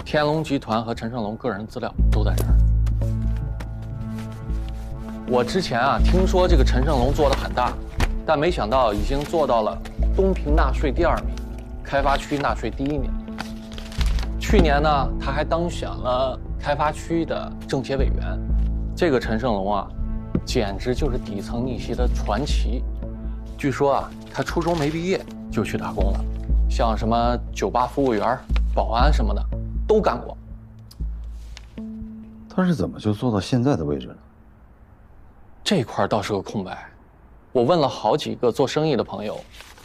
天龙集团和陈胜龙个人资料都在这儿。我之前听说这个陈胜龙做得很大，但没想到已经做到了东平纳税第2名，开发区纳税第1名。去年呢，他还当选了开发区的政协委员。这个陈胜龙简直就是底层逆袭的传奇。据说他初中没毕业就去打工了，像什么酒吧服务员、保安什么的都干过。他是怎么就做到现在的位置呢？这块倒是个空白，我问了好几个做生意的朋友，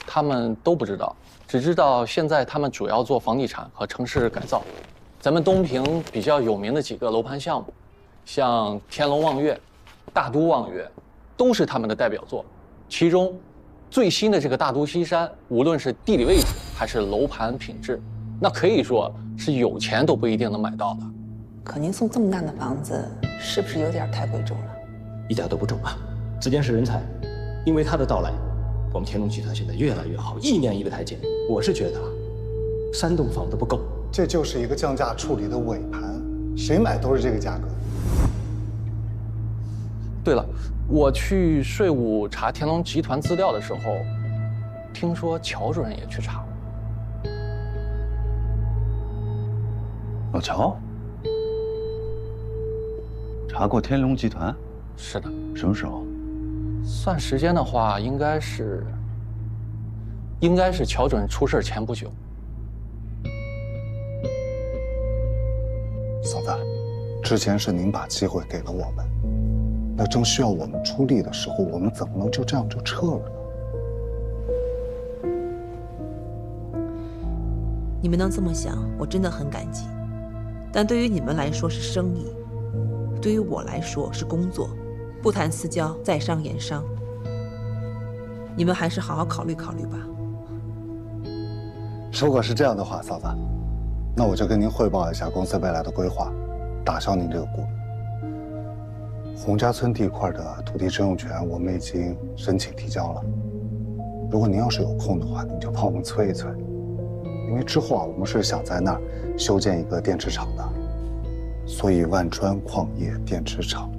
他们都不知道，只知道现在他们主要做房地产和城市改造。咱们东平比较有名的几个楼盘项目，像天龙望月、大都望月，都是他们的代表作。其中最新的这个大都西山，无论是地理位置还是楼盘品质，那可以说是有钱都不一定能买到的。可您送这么大的房子，是不是有点太贵重了？一点都不重啊！子健是人才，因为他的到来，我们天龙集团现在越来越好，一年一个台阶。我是觉得3栋房都不够。这就是一个降价处理的尾盘，谁买都是这个价格。对了，我去税务查天龙集团资料的时候，听说乔主任也去查了。老乔查过天龙集团？是的。什么时候？算时间的话，应该是乔主任出事前不久。嫂子，之前是您把机会给了我们，那正需要我们出力的时候，我们怎么能就这样就撤了呢？你们能这么想，我真的很感激。但对于你们来说是生意，对于我来说是工作，不谈私交，在商言商。你们还是好好考虑考虑吧。如果是这样的话，嫂子，那我就跟您汇报一下公司未来的规划，打消您这个顾虑。洪家村地块的土地征用权，我们已经申请提交了。如果您要是有空的话，您就帮我们催一催，因为之后我们是想在那儿修建一个电池厂的，所以万川矿业电池厂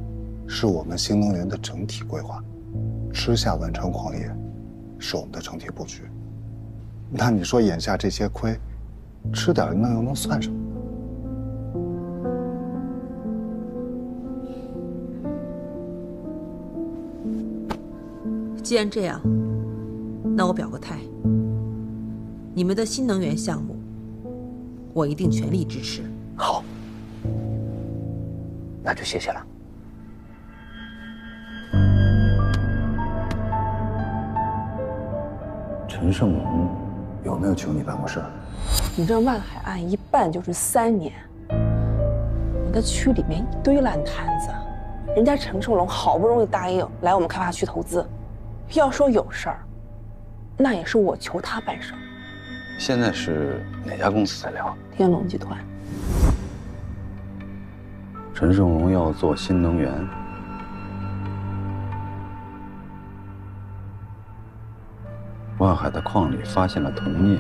是我们新能源的整体规划，吃下万川矿业是我们的整体布局。那你说眼下这些亏，吃点那又能算什么？既然这样，那我表个态，你们的新能源项目，我一定全力支持。好，那就谢谢了。陈胜龙有没有求你办过事儿？你这万海案一办就是3年，我的区里面一堆烂摊子，人家陈胜龙好不容易答应来我们开发区投资，要说有事儿，那也是我求他办事儿。现在是哪家公司在聊？天龙集团。陈胜龙要做新能源，万海的矿里发现了铜镍。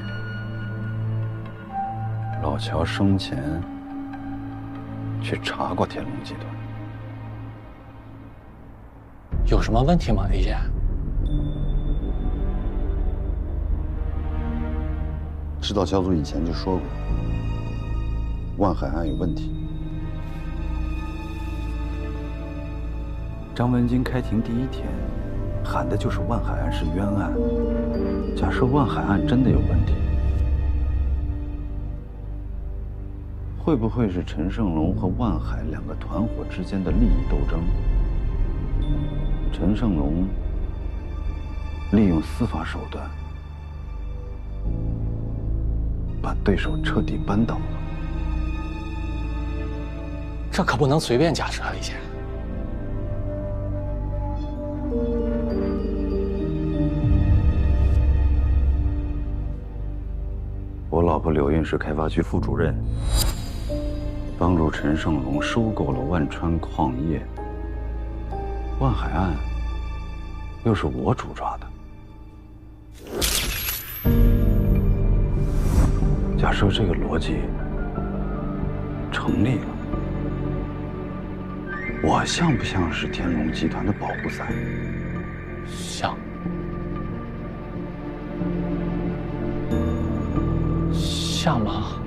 老乔生前去查过天龙集团，有什么问题吗，A 姐？指导小组以前就说过，万海案有问题。张文金开庭第1天喊的就是万海案是冤案。假设万海案真的有问题，会不会是陈胜龙和万海2个团伙之间的利益斗争？陈胜龙利用司法手段把对手彻底扳倒了。这可不能随便假设啊，李姐。我老婆柳韵是开发区副主任，帮助陈胜龙收购了万川矿业。万海案又是我主抓的。假设这个逻辑成立了。我像不像是天龙集团的保护伞？像。像吗？